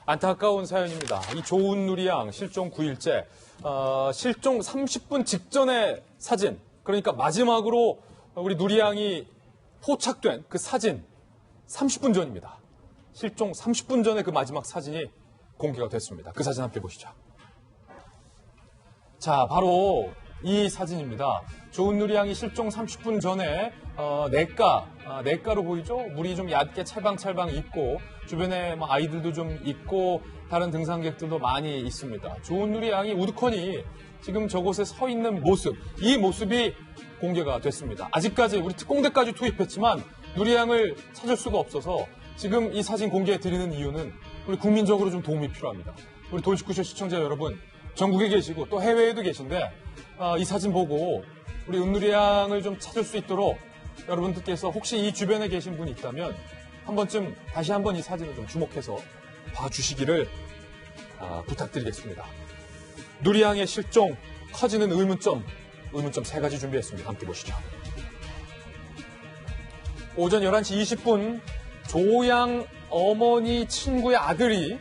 안타까운 사연입니다. 이 조은누리 양 실종 9일째, 실종 30분 직전의 사진, 그러니까 마지막으로 우리 누리 양이 포착된 그 사진 30분 전입니다. 실종 30분 전에 그 마지막 사진이 공개가 됐습니다. 그 사진 함께 보시죠. 자, 바로 이 사진입니다. 조은누리 양이 실종 30분 전에 냇가로 보이죠? 물이 좀 얕게 찰방찰방 있고 주변에 아이들도 좀 있고 다른 등산객들도 많이 있습니다. 조은누리 양이 우두커니 지금 저곳에 서 있는 모습, 이 모습이 공개가 됐습니다. 아직까지 우리 특공대까지 투입했지만 누리 양을 찾을 수가 없어서 지금 이 사진 공개해 드리는 이유는 우리 국민적으로 좀 도움이 필요합니다. 우리 돌직구쇼 시청자 여러분, 전국에 계시고 또 해외에도 계신데 이 사진 보고 우리 은누리 양을 좀 찾을 수 있도록 여러분들께서 혹시 이 주변에 계신 분이 있다면 한 번쯤 다시 한번 이 사진을 좀 주목해서 봐주시기를 부탁드리겠습니다. 누리 양의 실종, 커지는 의문점 3가지 준비했습니다. 함께 보시죠. 오전 11시 20분 조양 어머니 친구의 아들이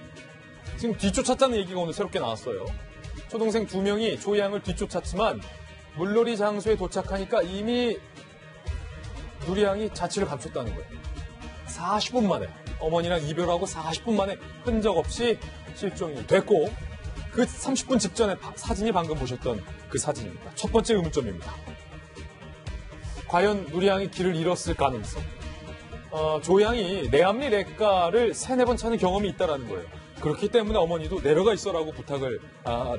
지금 뒤쫓았다는 얘기가 오늘 새롭게 나왔어요. 초동생 2명이 조양을 뒤쫓았지만 물놀이 장소에 도착하니까 이미 누리 양이 자취를 감췄다는 거예요. 40분 만에 어머니랑 이별하고 40분 만에 흔적 없이 실종이 됐고 그 30분 직전에 사진이 방금 보셨던 그 사진입니다. 첫 번째 의문점입니다. 과연 누리 양이 길을 잃었을 가능성. 조양이 내암리 냇가를 3-4번 찾는 경험이 있다는 거예요. 그렇기 때문에 어머니도 내려가 있어라고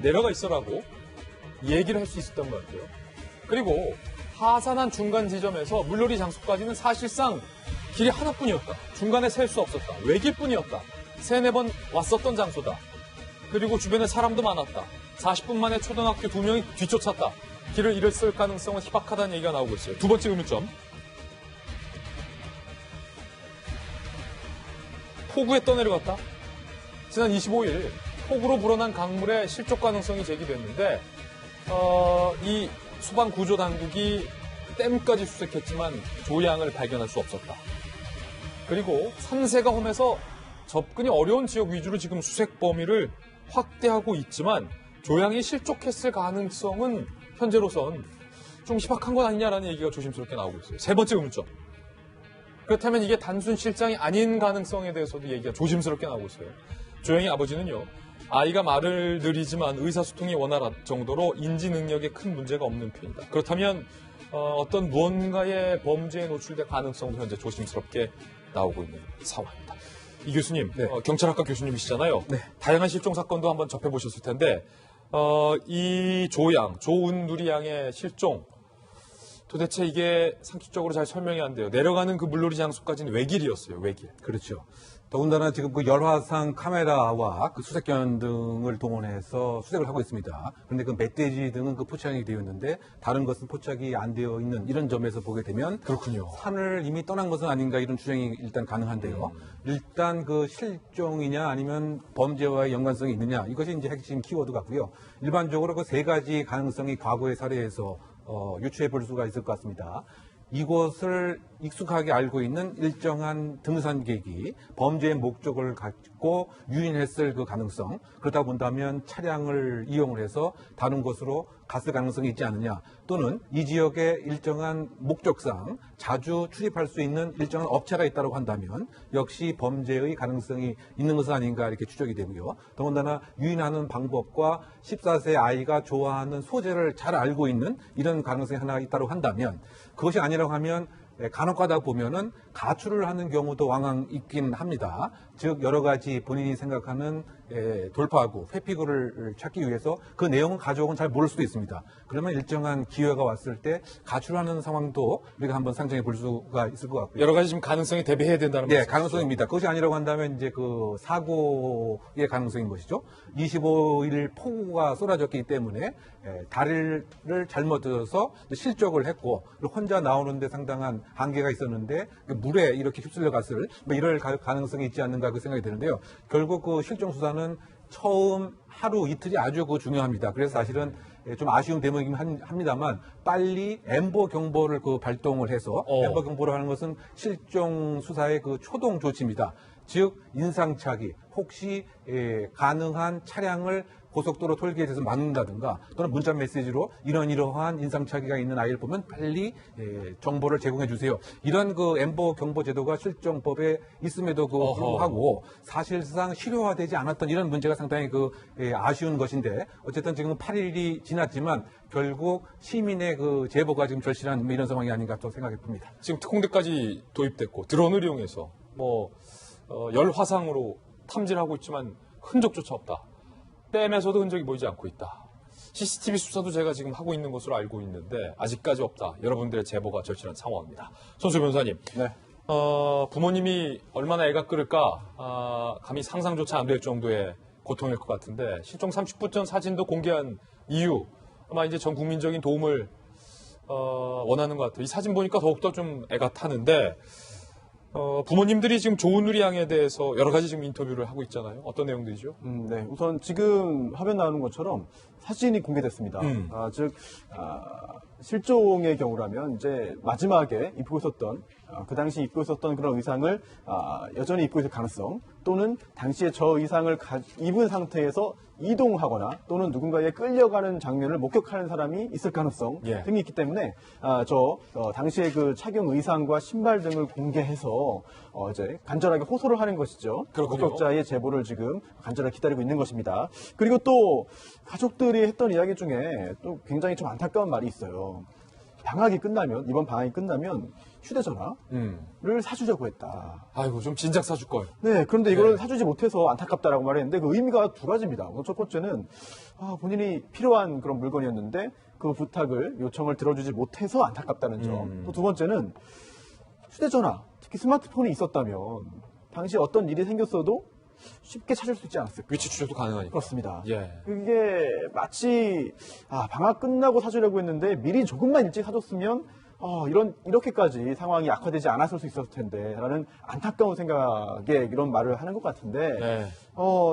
내려가 있어라고 얘기를 할 수 있었던 것 같아요. 그리고 하산한 중간 지점에서 물놀이 장소까지는 사실상 길이 하나뿐이었다. 중간에 셀 수 없었다. 외길뿐이었다. 3-4번 왔었던 장소다. 그리고 주변에 사람도 많았다. 40분 만에 초등학교 2명이 뒤쫓았다. 길을 잃었을 가능성은 희박하다는 얘기가 나오고 있어요. 두 번째 의문점. 폭우에 떠내려갔다. 지난 25일 폭우로 불어난 강물의 실족 가능성이 제기됐는데 이 소방구조당국이 댐까지 수색했지만 조양을 발견할 수 없었다. 그리고 산세가 험해서 접근이 어려운 지역 위주로 지금 수색 범위를 확대하고 있지만 조양이 실족했을 가능성은 현재로선 좀 희박한 건 아니냐라는 얘기가 조심스럽게 나오고 있어요. 세 번째 의문점. 그렇다면 이게 단순 실장이 아닌 가능성에 대해서도 얘기가 조심스럽게 나오고 있어요. 조양의 아버지는요. 아이가 말을 느리지만 의사소통이 원활할 정도로 인지 능력에 큰 문제가 없는 편이다. 그렇다면 어떤 무언가의 범죄에 노출될 가능성도 현재 조심스럽게 나오고 있는 상황입니다. 이 교수님, 네. 경찰학과 교수님이시잖아요. 네. 다양한 실종 사건도 한번 접해보셨을 텐데 이 조은누리 양의 실종 도대체 이게 상식적으로 잘 설명이 안 돼요. 내려가는 그 물놀이 장소까지는 외길이었어요. 외길. 그렇죠. 더군다나 지금 그 열화상 카메라와 그 수색견 등을 동원해서 수색을 하고 있습니다. 그런데 그 멧돼지 등은 그 포착이 되어 있는데 다른 것은 포착이 안 되어 있는 이런 점에서 보게 되면 그렇군요. 산을 이미 떠난 것은 아닌가 이런 추정이 일단 가능한데요. 일단 그 실종이냐 아니면 범죄와의 연관성이 있느냐 이것이 이제 핵심 키워드 같고요. 일반적으로 그 3가지 가능성이 과거의 사례에서 유추해 볼 수가 있을 것 같습니다. 이곳을 익숙하게 알고 있는 일정한 등산객이 범죄의 목적을 갖고 유인했을 그 가능성, 그러다 본다면 차량을 이용을 해서 다른 곳으로 갔을 가능성이 있지 않느냐, 또는 이 지역에 일정한 목적상 자주 출입할 수 있는 일정한 업체가 있다고 한다면 역시 범죄의 가능성이 있는 것은 아닌가 이렇게 추정이 되고요. 더군다나 유인하는 방법과 14세 아이가 좋아하는 소재를 잘 알고 있는 이런 가능성이 하나 있다고 한다면 그것이 아니라고 하면 간혹 가다 보면은 가출을 하는 경우도 왕왕 있긴 합니다. 즉 여러 가지 본인이 생각하는 돌파구, 회피구를 찾기 위해서 그 내용은 가족은 잘 모를 수도 있습니다. 그러면 일정한 기회가 왔을 때 가출하는 상황도 우리가 한번 상정해 볼 수가 있을 것 같고요. 여러 가지 지금 가능성이 대비해야 된다는 말씀이죠. 가능성입니다. 그것이 아니라고 한다면 이제 그 사고의 가능성인 것이죠. 25일 폭우가 쏟아졌기 때문에 다리를 잘못 들어서 실족을 했고 혼자 나오는데 상당한 한계가 있었는데 물에 이렇게 휩쓸려 갔을 이럴 가능성이 있지 않는가 그 생각이 드는데요. 결국 그 실종 수사는 처음 하루 이틀이 아주 중요합니다. 그래서 사실은 좀 아쉬운 대목이긴 합니다만 빨리 엠버 경보를 발동을 해서 엠버 경보를 하는 것은 실종 수사의 그 초동 조치입니다. 즉 인상착의, 혹시 가능한 차량을 고속도로 톨게이트에서 막는다든가 또는 문자 메시지로 이러한 인상착의가 있는 아이를 보면 빨리 정보를 제공해 주세요. 이런 그 엠버 경보 제도가 실정법에 있음에도 불구하고 사실상 실효화되지 않았던 이런 문제가 상당히 아쉬운 것인데 어쨌든 지금 8일이 지났지만 결국 시민의 그 제보가 지금 절실한 이런 상황이 아닌가 또 생각해 봅니다. 지금 특공대까지 도입됐고 드론을 이용해서 열화상으로 탐지를 하고 있지만 흔적조차 없다. 댐에서도 흔적이 보이지 않고 있다. CCTV 수사도 제가 지금 하고 있는 것으로 알고 있는데 아직까지 없다. 여러분들의 제보가 절실한 상황입니다. 손수 변호사님, 네. 부모님이 얼마나 애가 끓을까 감히 상상조차 안 될 정도의 고통일 것 같은데 실종 30분 전 사진도 공개한 이유 아마 이제 전 국민적인 도움을 원하는 것 같아요. 이 사진 보니까 더욱더 좀 애가 타는데 부모님들이 지금 조은누리 양에 대해서 여러 가지 지금 인터뷰를 하고 있잖아요. 어떤 내용들이죠? 네. 우선 지금 화면 나오는 것처럼 사진이 공개됐습니다. 즉, 실종의 경우라면 이제 마지막에 입고 있었던, 그 당시 입고 있었던 그런 의상을 여전히 입고 있을 가능성 또는 당시에 저 의상을 입은 상태에서 이동하거나 또는 누군가에 끌려가는 장면을 목격하는 사람이 있을 가능성 등이 있기 때문에 당시에 그 착용 의상과 신발 등을 공개해서 이제 간절하게 호소를 하는 것이죠. 그렇군요. 목격자의 제보를 지금 간절하게 기다리고 있는 것입니다. 그리고 또 가족들이 했던 이야기 중에 또 굉장히 좀 안타까운 말이 있어요. 이번 방학이 끝나면 휴대전화를 사주려고 했다. 아이고, 좀 진작 사줄 걸. 네, 그런데 이걸 사주지 못해서 안타깝다라고 말했는데 그 의미가 두 가지입니다. 첫 번째는 본인이 필요한 그런 물건이었는데 그 부탁을 요청을 들어주지 못해서 안타깝다는 점. 또 두 번째는 휴대전화, 특히 스마트폰이 있었다면 당시 어떤 일이 생겼어도 쉽게 찾을 수 있지 않았을까. 위치 추적도 가능하니까. 그렇습니다. 예. 그게 마치 방학 끝나고 사주려고 했는데 미리 조금만 일찍 사줬으면 이렇게까지 상황이 악화되지 않았을 수 있었을 텐데 라는 안타까운 생각에 이런 말을 하는 것 같은데 네.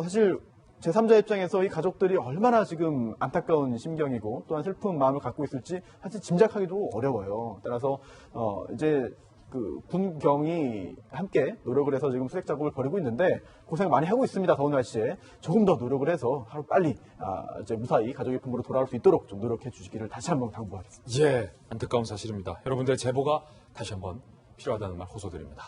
사실 제3자 입장에서 이 가족들이 얼마나 지금 안타까운 심경이고 또한 슬픈 마음을 갖고 있을지 사실 짐작하기도 어려워요. 따라서 이제 그 군경이 함께 노력을 해서 지금 수색 작업을 벌이고 있는데 고생 많이 하고 있습니다. 더운 날씨에 조금 더 노력을 해서 하루 빨리 이제 무사히 가족의 품으로 돌아올 수 있도록 좀 노력해 주시기를 다시 한번 당부하겠습니다. 예, 안타까운 사실입니다. 여러분들의 제보가 다시 한번 필요하다는 말 호소드립니다.